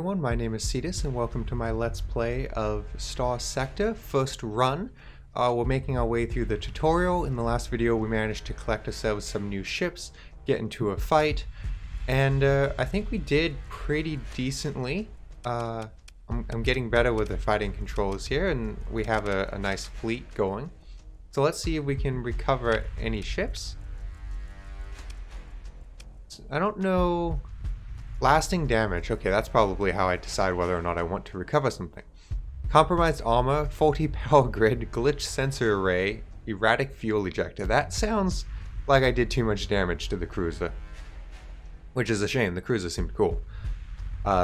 everyone, my name is Cetus and welcome to my Let's Play of Starsector first run. We're making our way through the tutorial. In the last video we managed to collect ourselves some new ships, get into a fight, and I think we did pretty decently. I'm getting better with the fighting controls here, and we have a nice fleet going. So let's see if we can recover any ships. I don't know... Lasting damage. Okay, that's probably how I decide whether or not I want to recover something. Compromised armor, faulty power grid, glitch sensor array, erratic fuel ejector. That sounds like I did too much damage to the cruiser. Which is a shame, the cruiser seemed cool.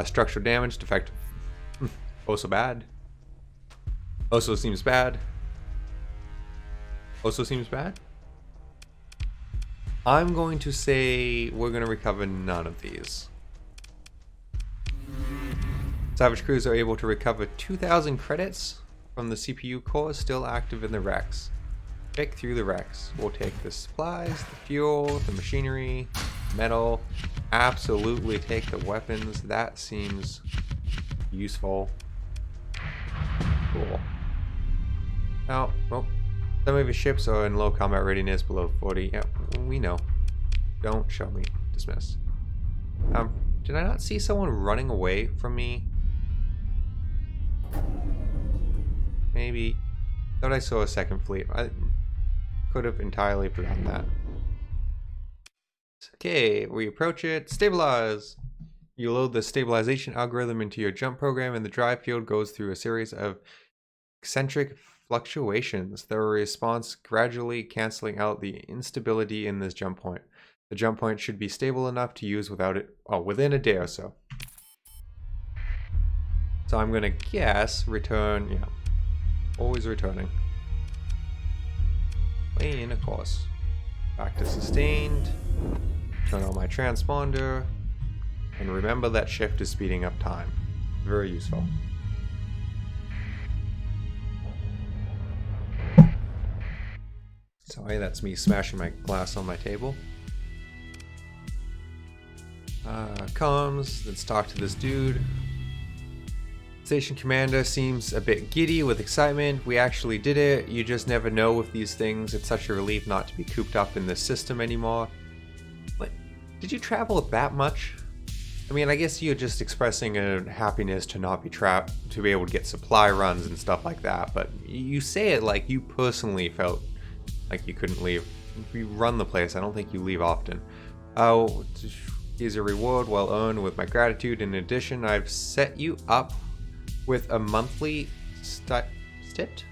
Structural damage, defective. Also bad. Also seems bad. Also seems bad. I'm going to say we're going to recover none of these. Savage crews are able to recover 2,000 credits from the CPU core still active in the wrecks. Pick through the wrecks. We'll take the supplies, the fuel, the machinery, metal. Absolutely take the weapons. That seems useful. Cool. Now, well, some of your ships are in low combat readiness below 40. Yeah, we know. Don't show me. Dismiss. Did I not see someone running away from me? Maybe. Thought I saw a second fleet. I could have entirely forgotten that. Okay, we approach it. Stabilize! You load the stabilization algorithm into your jump program, and the drive field goes through a series of eccentric fluctuations. The response gradually canceling out the instability in this jump point. The jump point should be stable enough to use without it, within a day or so. So I'm gonna guess return, yeah. Always returning. Way in, of course. Back to sustained. Turn on my transponder. And remember that shift is speeding up time. Very useful. Sorry, that's me smashing my glass on my table. Comms, let's talk to this dude. Station commander seems a bit giddy with excitement. We actually did it. You just never know with these things. It's such a relief not to be cooped up in this system anymore. What? Did you travel that much? I mean, I guess you're just expressing a happiness to not be trapped, to be able to get supply runs and stuff like that, but you say it like you personally felt like you couldn't leave. If you run the place, I don't think you leave often. Oh, here's a reward well earned with my gratitude. In addition, I've set you up with a monthly stipend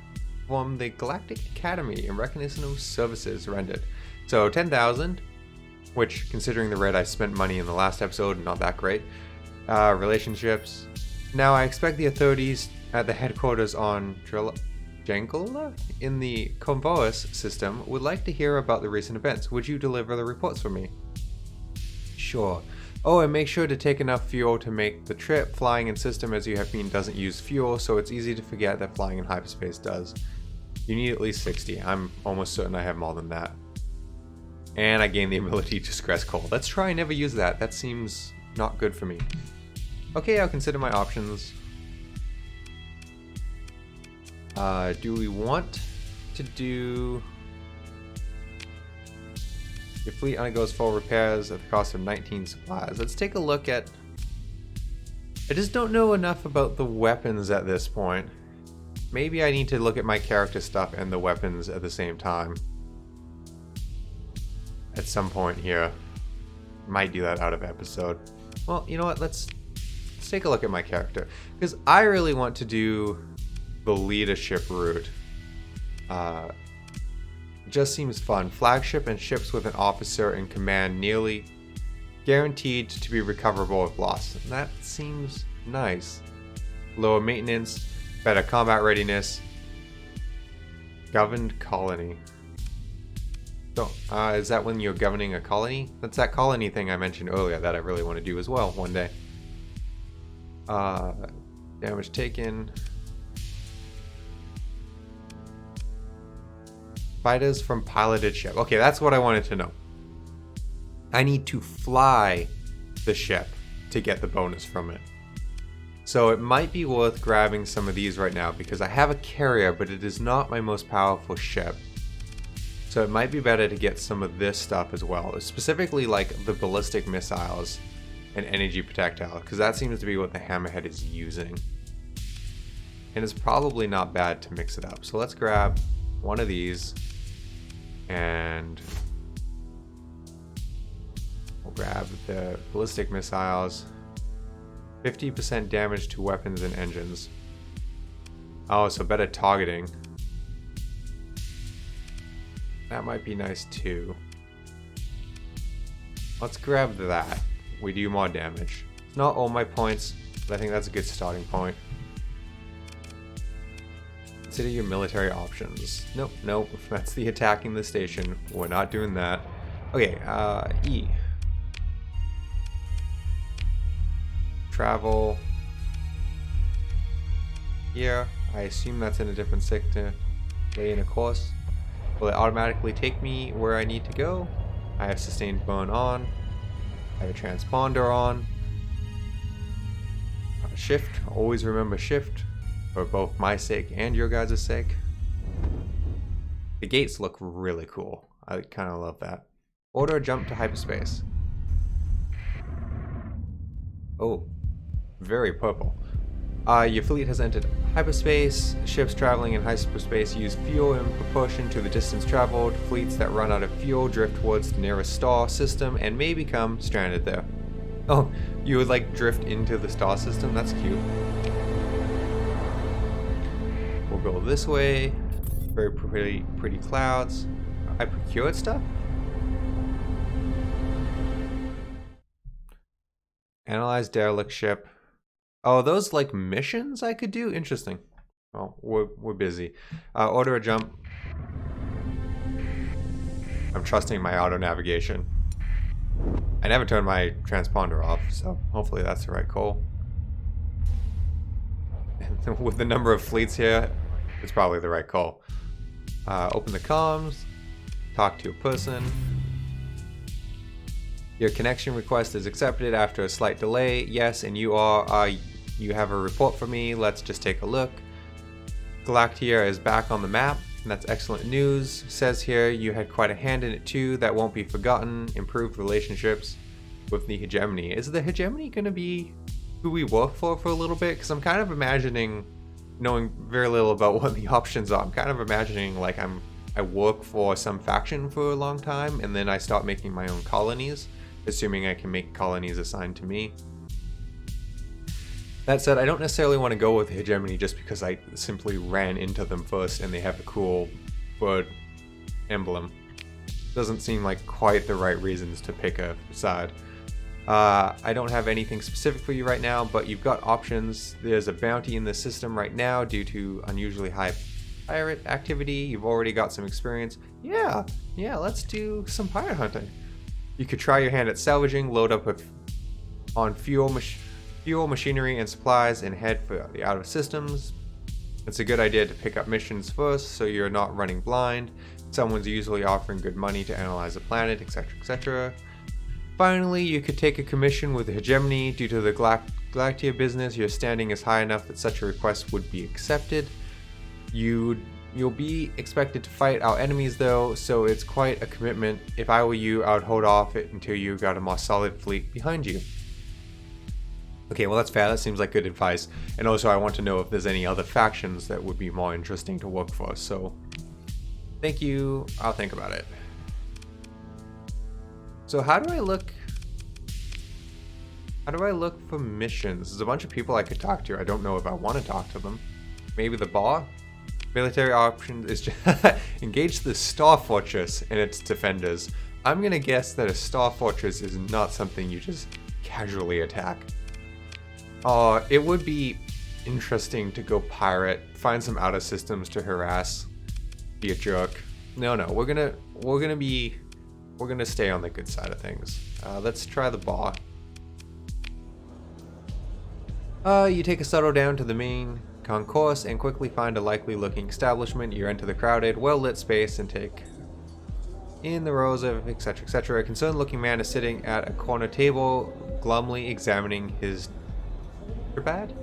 from the Galactic Academy in recognition of services rendered. So 10,000, which considering the rate I spent money in the last episode, not that great. Relationships. Now I expect the authorities at the headquarters on Jangula in the Convoys system would like to hear about the recent events. Would you deliver the reports for me? Sure. Oh, and make sure to take enough fuel to make the trip. Flying in system as you have been doesn't use fuel, so it's easy to forget that flying in hyperspace does. You need at least 60. I'm almost certain I have more than that. And I gain the ability to stress coal. Let's try and never use that. That seems not good for me. Okay, I'll consider my options. Do we want to do... Your fleet undergoes full repairs at the cost of 19 supplies. Let's take a look at... I just don't know enough about the weapons at this point. Maybe I need to look at my character stuff and the weapons at the same time. At some point here. Might do that out of episode. Well, you know what? Let's take a look at my character. Because I really want to do the leadership route. Just seems fun. Flagship and ships with an officer in command nearly guaranteed to be recoverable if lost. And that seems nice. Lower maintenance, better combat readiness, governed colony. So, is that when you're governing a colony? That's that colony thing I mentioned earlier that I really want to do as well one day. Damage taken. Fighters from piloted ship. Okay, that's what I wanted to know. I need to fly the ship to get the bonus from it. So it might be worth grabbing some of these right now because I have a carrier, but it is not my most powerful ship. So it might be better to get some of this stuff as well, specifically like the ballistic missiles and energy projectile, because that seems to be what the Hammerhead is using. And it's probably not bad to mix it up. So let's grab one of these and we'll grab the ballistic missiles. 50% damage to weapons and engines. Oh, so better targeting. That might be nice too. Let's grab that. We do more damage. It's not all my points, but I think that's a good starting point. Consider your military options. Nope, nope. That's the attacking the station. We're not doing that. Okay, E. Travel. Here. I assume that's in a different sector. Lay in a course. Will it automatically take me where I need to go? I have sustained burn on. I have a transponder on. Shift. Always remember shift. For both my sake and your guys' sake. The gates look really cool. I kind of love that. Order a jump to hyperspace. Oh. Very purple. Your fleet has entered hyperspace. Ships traveling in hyperspace use fuel in proportion to the distance traveled. Fleets that run out of fuel drift towards the nearest star system and may become stranded there. Oh, you would like drift into the star system? That's cute. We'll go this way. Very pretty clouds. I procured stuff? Analyze derelict ship. Oh, those like missions I could do? Interesting. Well, we're busy. Order a jump. I'm trusting my auto navigation. I never turned my transponder off, so hopefully that's the right call. And with the number of fleets here, it's probably the right call. Open the comms. Talk to a person. Your connection request is accepted after a slight delay. Yes, and you have a report for me. Let's just take a look. Galactia is back on the map, and that's excellent news. Says here you had quite a hand in it too. That won't be forgotten. Improved relationships with the hegemony. Is the hegemony going to be who we work for a little bit? Because I'm kind of imagining, knowing very little about what the options are, I'm kind of imagining like I work for some faction for a long time, and then I start making my own colonies, assuming I can make colonies assigned to me. That said, I don't necessarily want to go with the hegemony just because I simply ran into them first and they have a cool bird emblem. Doesn't seem like quite the right reasons to pick a side. I don't have anything specific for you right now, but you've got options. There's a bounty in the system right now due to unusually high pirate activity. You've already got some experience. Yeah, let's do some pirate hunting. You could try your hand at salvaging, load up on fuel, machinery, and supplies, and head for the outer systems. It's a good idea to pick up missions first so you're not running blind. Someone's usually offering good money to analyze the planet, etc., etc. Finally, you could take a commission with the hegemony. Due to the Galactia business, your standing is high enough that such a request would be accepted. You'll be expected to fight our enemies though, so it's quite a commitment. If I were you, I would hold off it until you got a more solid fleet behind you. Okay, well that's fair. That seems like good advice. And also I want to know if there's any other factions that would be more interesting to work for. So thank you. I'll think about it. So how do I look for missions? There's a bunch of people I could talk to. I don't know if I want to talk to them. Maybe the bar? Military option is just engage the Star Fortress and its defenders. I'm gonna guess that a Star Fortress is not something you just casually attack. It would be interesting to go pirate, find some outer systems to harass, be a jerk. No, we're gonna stay on the good side of things. Let's try the bar. You take a shuttle down to the main concourse and quickly find a likely looking establishment. You enter the crowded, well lit space and take in the rows of etc. etc. A concerned looking man is sitting at a corner table, glumly examining his bad.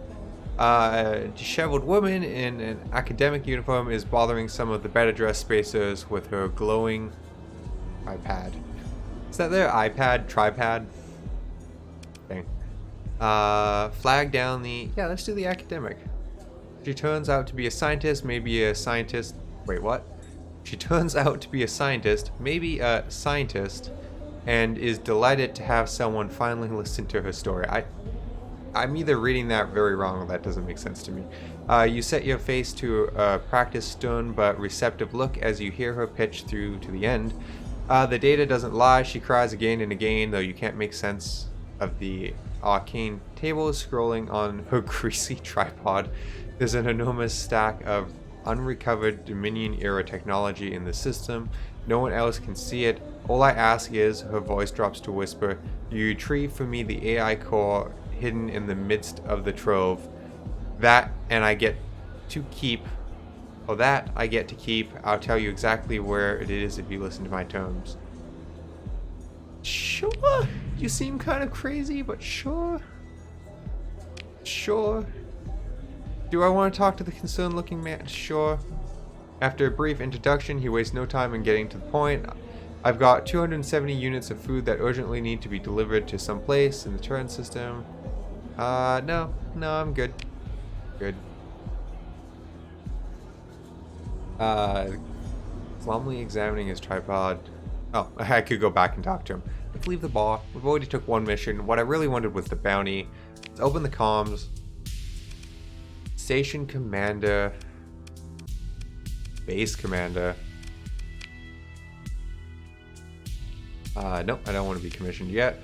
A disheveled woman in an academic uniform is bothering some of the better dressed spacers with her glowing iPad. Is that their iPad? Tripad? Okay. Flag down the... Yeah, let's do the academic. She turns out to be a scientist, maybe a scientist... Wait, what? She turns out to be a scientist, maybe a scientist, and is delighted to have someone finally listen to her story. I'm either reading that very wrong or that doesn't make sense to me. You set your face to a practiced stern but receptive look as you hear her pitch through to the end. The data doesn't lie. She cries again and again, though you can't make sense of the arcane tables scrolling on her greasy tripod. There's an enormous stack of unrecovered Dominion-era technology in the system. No one else can see it. All I ask is, her voice drops to whisper, you retrieve for me the AI core hidden in the midst of the trove. That, and I get to keep. Oh, that I get to keep. I'll tell you exactly where it is if you listen to my terms. Sure. You seem kind of crazy, but sure. Sure. Do I want to talk to the concerned looking man? Sure. After a brief introduction, he wastes no time in getting to the point. I've got 270 units of food that urgently need to be delivered to some place in the turret system. No, I'm good. Good. Glumly examining his tripod. Oh, I could go back and talk to him. Let's leave the bar. We've already took one mission. What I really wanted was the bounty. Let's open the comms. Station commander. Base commander. Nope, I don't want to be commissioned yet.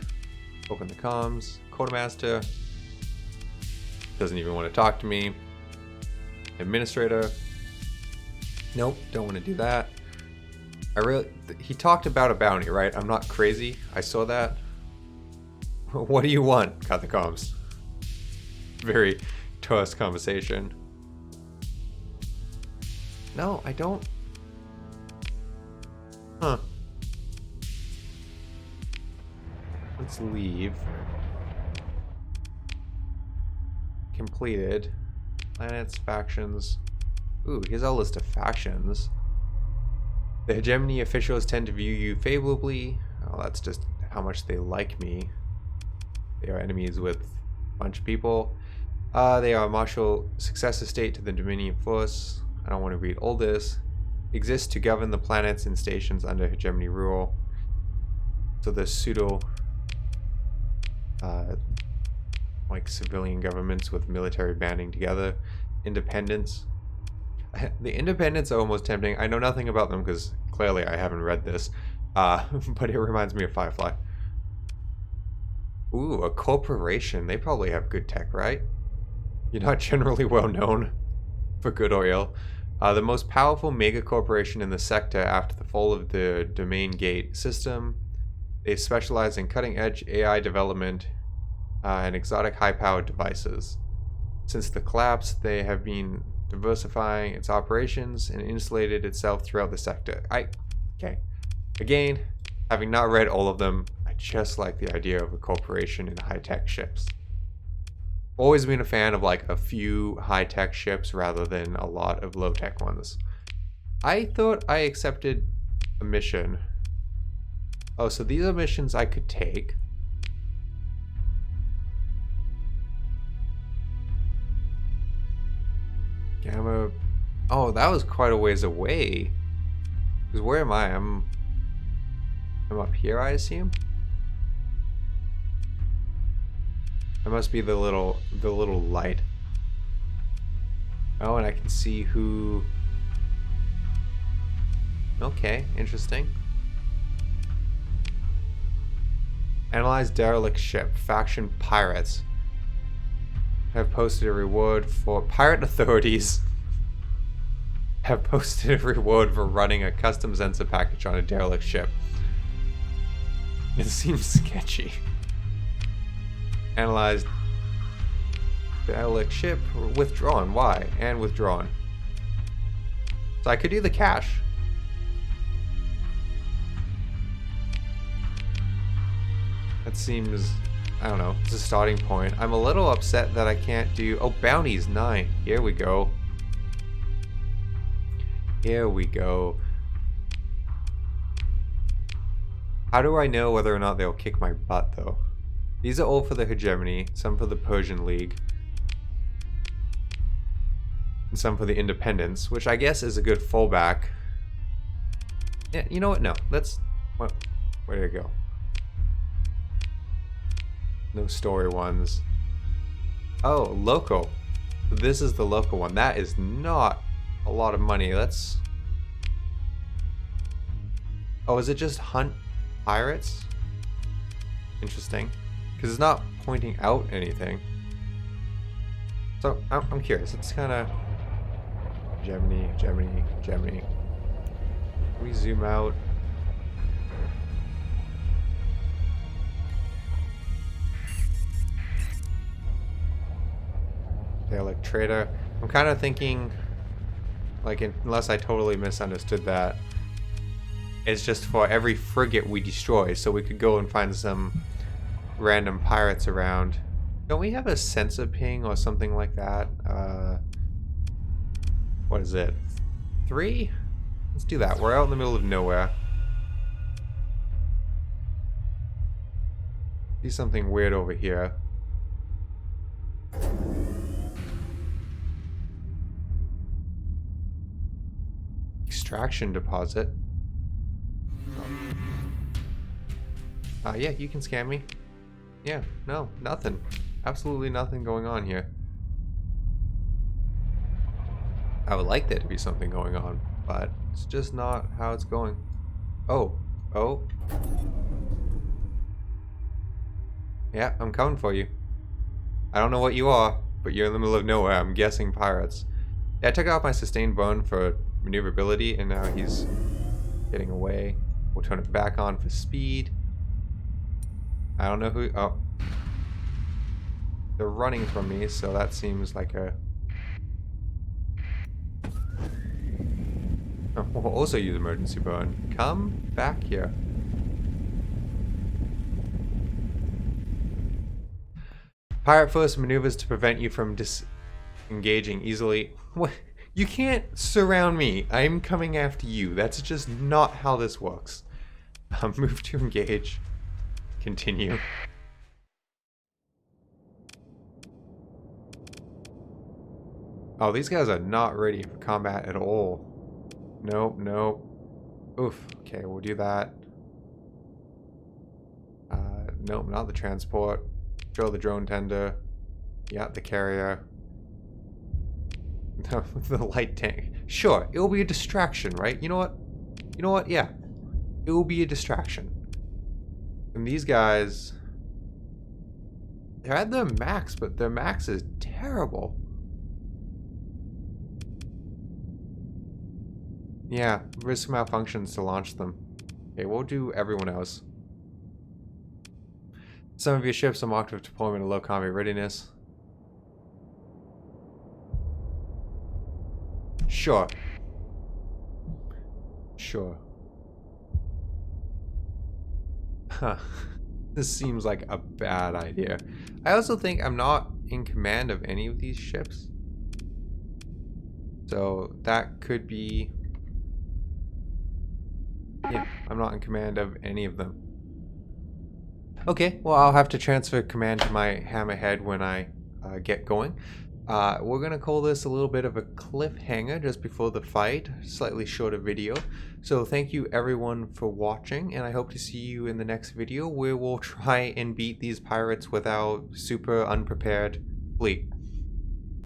Open the comms. Quartermaster. Doesn't even want to talk to me. Administrator. Nope, don't want to do that. He talked about a bounty, right? I'm not crazy. I saw that. What do you want? Cut the comms. Very terse conversation. No, I don't. Huh. Let's leave. Completed. Planets, factions. Ooh, here's a list of factions. The hegemony officials tend to view you favorably. Oh, that's just how much they like me. They are enemies with a bunch of people. They are a martial successor state to the Dominion force. I don't want to read all this. Exists to govern the planets and stations under hegemony rule. So the pseudo like civilian governments with military banding together. Independence. The independents are almost tempting. I know nothing about them because clearly I haven't read this. But it reminds me of Firefly. Ooh, a corporation. They probably have good tech, right? You're not generally well known for good or ill. The most powerful mega corporation in the sector after the fall of the Domain Gate system. They specialize in cutting-edge AI development and exotic high-powered devices. Since the collapse, they have been diversifying its operations and insulated itself throughout the sector. Okay. Again, having not read all of them, I just like the idea of a corporation in high-tech ships. Always been a fan of like a few high-tech ships rather than a lot of low-tech ones. I thought I accepted a mission. Oh, so these are missions I could take. Gamma. Oh, that was quite a ways away. Because where am I? I'm up here, I assume. I must be the little light. Oh, and I can see who. Okay, interesting. Analyze derelict ship. Faction pirates have posted a reward for pirate authorities. Have posted a reward for running a custom sensor package on a derelict ship. It seems sketchy. Analyze derelict ship. Withdrawn. Why? And withdrawn. So I could do the cache. That seems I don't know, it's a starting point. I'm a little upset that I can't do... Oh, bounties, 9. Here we go. Here we go. How do I know whether or not they'll kick my butt, though? These are all for the hegemony, some for the Persian League, and some for the independence, which I guess is a good fallback. Yeah, you know what? No, let's... What? Where did it go? No story ones. Oh, local. This is the local one. That is not a lot of money. Let's... Oh, is it just hunt pirates? Interesting. Because it's not pointing out anything. So, I'm curious. It's kind of... Gemini. Can we zoom out? Okay, like trader. I'm kind of thinking, like, unless I totally misunderstood that, it's just for every frigate we destroy, so we could go and find some random pirates around. Don't we have a sensor ping or something like that? What is it? 3? Let's do that. We're out in the middle of nowhere. See something weird over here. Extraction deposit. Yeah, you can scam me. Yeah, no, nothing. Absolutely nothing going on here. I would like there to be something going on, but it's just not how it's going. Oh. Yeah, I'm coming for you. I don't know what you are, but you're in the middle of nowhere. I'm guessing pirates. Yeah, I took off my sustained bone for maneuverability, and now he's getting away. We'll turn it back on for speed. I don't know who... Oh. They're running from me, so that seems like a... Oh, we'll also use emergency burn. Come back here. Pirate first maneuvers to prevent you from disengaging easily. What? You can't surround me. I'm coming after you. That's just not how this works. Move to engage. Continue. Oh, these guys are not ready for combat at all. Nope. Oof. Okay, we'll do that. Nope, not the transport. Show the drone tender. Yeah, the carrier. The light tank. Sure, it will be a distraction, right? You know what? Yeah. It will be a distraction. And these guys... They're at their max, but their max is terrible. Yeah, risk malfunctions to launch them. Okay, we'll do everyone else. Some of your ships are marked with deployment of low combat readiness. Sure. Huh. This seems like a bad idea. I also think I'm not in command of any of these ships. So that could be... Yeah, I'm not in command of any of them. Okay, well, I'll have to transfer command to my hammerhead when I get going. We're going to call this a little bit of a cliffhanger just before the fight. Slightly shorter video. So thank you everyone for watching, and I hope to see you in the next video where we'll try and beat these pirates with our super unprepared fleet.